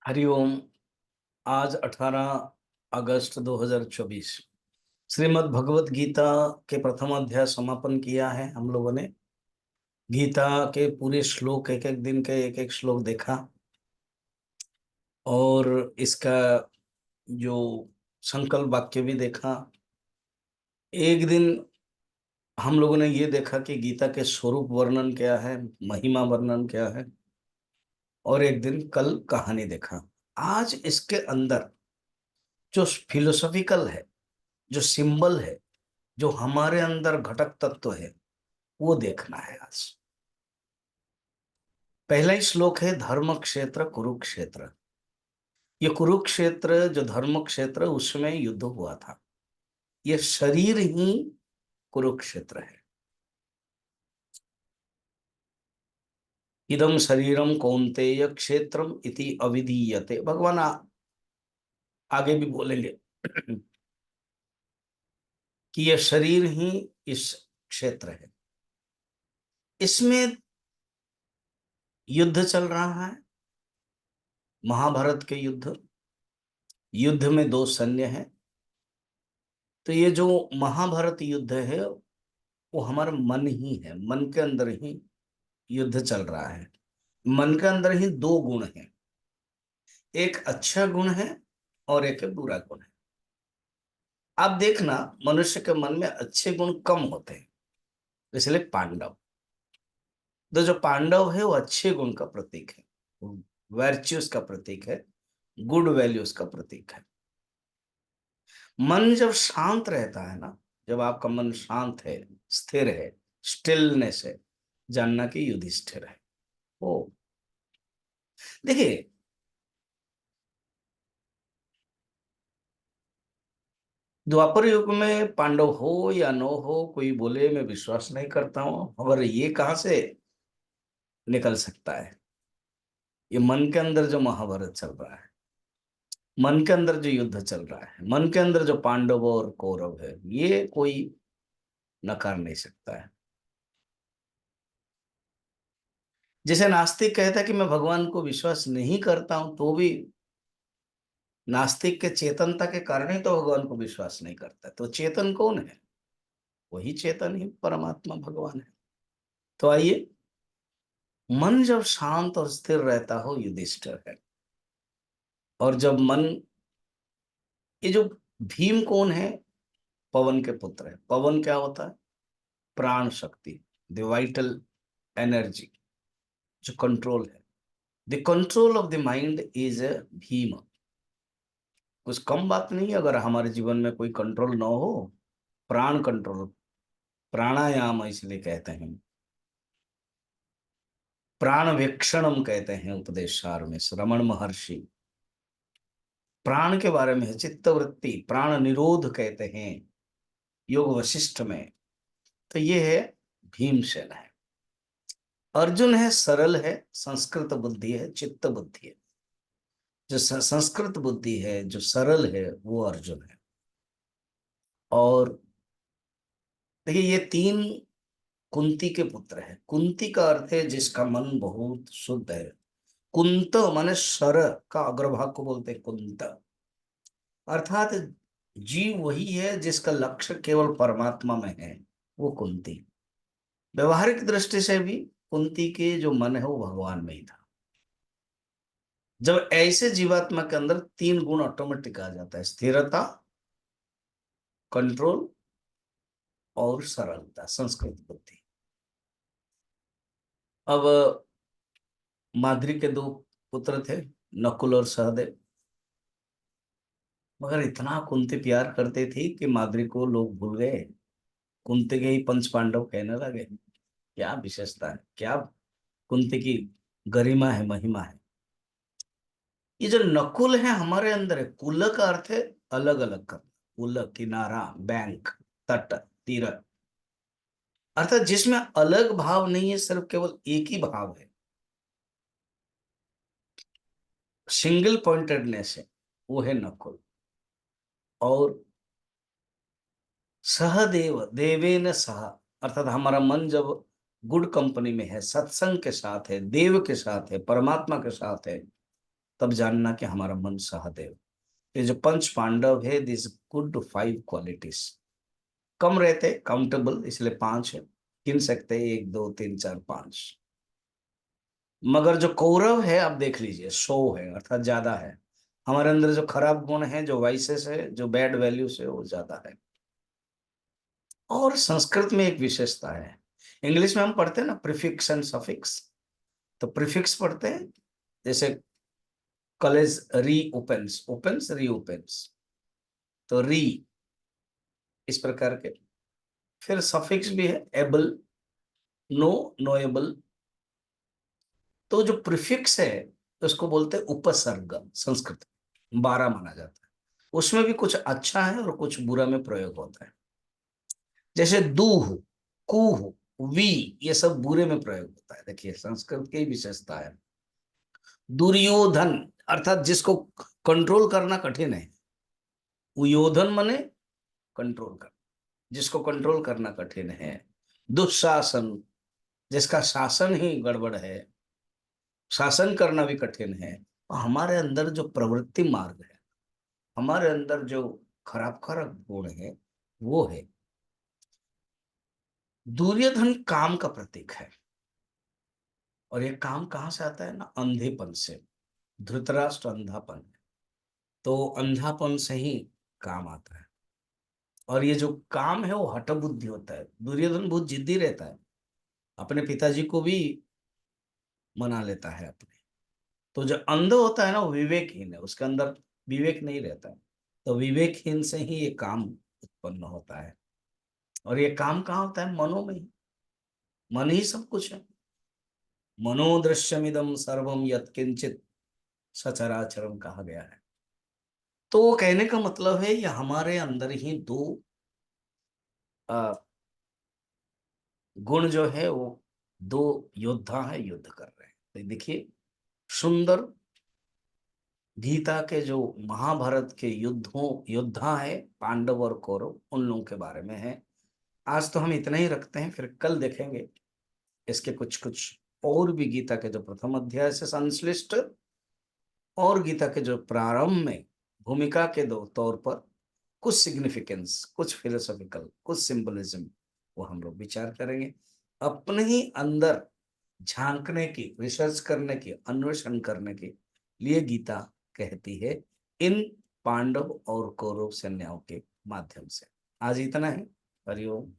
हरिओम। आज 18 अगस्त 2024 श्रीमद् भगवत गीता के प्रथम अध्याय समापन किया है हम लोगों ने। गीता के पूरे श्लोक एक एक दिन के एक एक श्लोक देखा और इसका जो संकल्प वाक्य भी देखा। एक दिन हम लोगों ने ये देखा कि गीता के स्वरूप वर्णन क्या है, महिमा वर्णन क्या है, और एक दिन कल कहानी देखा। आज इसके अंदर जो फिलोसॉफिकल है, जो सिंबल है, जो हमारे अंदर घटक तत्व है, वो देखना है आज। पहला ही श्लोक है धर्म क्षेत्र कुरुक्षेत्र। ये कुरुक्षेत्र जो धर्म क्षेत्र, उसमें युद्ध हुआ था। ये शरीर ही कुरुक्षेत्र है। इदम शरीरम कौन्तेय क्षेत्रम इति अविधीयते। भगवान आगे भी बोलेंगे कि यह शरीर ही इस क्षेत्र है। इसमें युद्ध चल रहा है, महाभारत के युद्ध। युद्ध में दो सैन्य हैं। तो ये जो महाभारत युद्ध है वो हमारा मन ही है। मन के अंदर ही युद्ध चल रहा है। मन के अंदर ही दो गुण हैं, एक अच्छा गुण है और एक बुरा गुण है। आप देखना, मनुष्य के मन में अच्छे गुण कम होते हैं, इसलिए पांडव, तो जो पांडव है वो अच्छे गुण का प्रतीक है, वर्च्यूज का प्रतीक है, गुड वैल्यूज का प्रतीक है। मन जब शांत रहता है ना, जब आपका मन शांत है, स्थिर है, स्टिलनेस है, जानना कि युधिष्ठिर है। ओ देखिए, द्वापर युग में पांडव हो या न हो, कोई बोले मैं विश्वास नहीं करता हूं, मगर ये कहां से निकल सकता है? ये मन के अंदर जो महाभारत चल रहा है, मन के अंदर जो युद्ध चल रहा है, मन के अंदर जो पांडव और कौरव है, ये कोई नकार नहीं सकता है। जैसे नास्तिक कहता है कि मैं भगवान को विश्वास नहीं करता हूं, तो भी नास्तिक के चेतनता के कारण ही तो भगवान को विश्वास नहीं करता। तो चेतन कौन है? वही चेतन ही परमात्मा भगवान है। तो आइए, मन जब शांत और स्थिर रहता हो, युधिष्ठिर है। और जब मन, ये जो भीम कौन है? पवन के पुत्र है। पवन क्या होता है? प्राण शक्ति, द वाइटल एनर्जी, जो कंट्रोल है। The control of the mind is a Bhim. कुछ कम बात नहीं है अगर हमारे जीवन में कोई कंट्रोल ना हो। प्राण कंट्रोल, प्राणायाम इसलिए कहते हैं, प्राण वीक्षणम कहते हैं उपदेश सार में रमण महर्षि। प्राण के बारे में है, चित्त वृत्ति, प्राण निरोध कहते हैं योग वशिष्ठ में। तो ये है भीमसेन है। अर्जुन है, सरल है, संस्कृत बुद्धि है, चित्त बुद्धि है। जो संस्कृत बुद्धि है, जो सरल है, वो अर्जुन है। और देखिए, ये तीन कुंती के पुत्र है। कुंती का अर्थ है जिसका मन बहुत शुद्ध है। कुंत माने सर का अग्रभाग को बोलते हैं कुंत। अर्थात जीव वही है जिसका लक्ष्य केवल परमात्मा में है, वो कुंती। व्यवहारिक दृष्टि से भी कुंती के जो मन है वो भगवान में ही था। जब ऐसे जीवात्मा के अंदर तीन गुण ऑटोमेटिक आ जाता है, स्थिरता, कंट्रोल और सरलता, संस्कृत बुद्धि। अब माद्री के दो पुत्र थे, नकुल और सहदेव। मगर इतना कुंती प्यार करते थे कि माद्री को लोग भूल गए, कुंती के ही पंच पांडव कहने लगे। क्या विशेषता है, क्या कुंती की गरिमा है, महिमा है। ये जो नकुल है हमारे अंदर है। कुल का अर्थ है अलग अलग करना, कुल किनारा, बैंक, तट, तीर, अर्थात जिसमें अलग भाव नहीं है, सिर्फ केवल एक ही भाव है, सिंगल पॉइंटेडनेस है, वो है नकुल। और सहदेव, देवेन सह, अर्थात हमारा मन जब गुड कंपनी में है, सत्संग के साथ है, देव के साथ है, परमात्मा के साथ है, तब जानना कि हमारा मन सहदेव। ये जो पंच पांडव है, दिस गुड 5 क्वालिटीज, कम रहते काउंटेबल, इसलिए 5 है, गिन सकते हैं 1 2 3 4 5। मगर जो कौरव है आप देख लीजिए 100 है, अर्थात ज्यादा है। हमारे अंदर जो खराब गुण है, जो वाइसेस है, जो बैड वैल्यूज है, वो ज्यादा है। और संस्कृत में एक विशेषता है, इंग्लिश में हम पढ़ते हैं ना प्रीफिक्स एंड सफिक्स, तो प्रीफिक्स पढ़ते हैं, जैसे कॉलेज री ओपन्स, ओपन्स री ओपन्स, तो री इस प्रकार के। फिर सफिक्स भी है, एबल, नो, नोएबल। तो जो प्रीफिक्स है उसको बोलते हैं उपसर्ग, संस्कृत में 12 माना जाता है। उसमें भी कुछ अच्छा है और कुछ बुरा में प्रयोग होता है। जैसे दूह, कूह, वी, ये सब बुरे में प्रयोग होता है। देखिए संस्कृत की विशेषता है। दुर्योधन अर्थात जिसको कंट्रोल करना कठिन है, उयोधन मने कंट्रोल कर, जिसको कंट्रोल करना कठिन है। दुशासन, जिसका शासन ही गड़बड़ है, शासन करना भी कठिन है। और हमारे अंदर जो प्रवृत्ति मार्ग है, हमारे अंदर जो खराब खराब गुण है, वो है। दुर्योधन काम का प्रतीक है, और ये काम कहां से आता है ना, अंधेपन से। धृतराष्ट्र अंधापन है, तो अंधापन से ही काम आता है। और ये जो काम है वो हठ बुद्धि होता है। दुर्योधन बहुत जिद्दी रहता है, अपने पिताजी को भी मना लेता है अपने। तो जो अंध होता है ना वो विवेकहीन है, उसके अंदर विवेक नहीं रहता है। तो विवेकहीन से ही ये काम उत्पन्न होता है। और ये काम कहाँ होता है, मनो में ही। मन ही सब कुछ है। मनोदृश्यमिदम सर्वम यत्किंचित सचराचरम कहा गया है। तो वो कहने का मतलब है ये हमारे अंदर ही दो अ, गुण जो है वो, दो योद्धा है, युद्ध कर रहे हैं। तो देखिए सुंदर गीता के जो महाभारत के युद्धों योद्धा है, पांडव और कौरव, उन लोगों के बारे में है। आज तो हम इतना ही रखते हैं, फिर कल देखेंगे इसके कुछ कुछ और भी गीता के जो प्रथम अध्याय से संश्लिष्ट, और गीता के जो प्रारंभ में भूमिका के दो तौर पर कुछ सिग्निफिकेंस, कुछ फिलोसॉफिकल, कुछ सिंबलिज्म, वो हम लोग विचार करेंगे। अपने ही अंदर झांकने की, रिसर्च करने की, अन्वेषण करने के लिए गीता कहती है, इन पांडव और कौरव सेनाओं के माध्यम से। आज इतना है। हरिओम।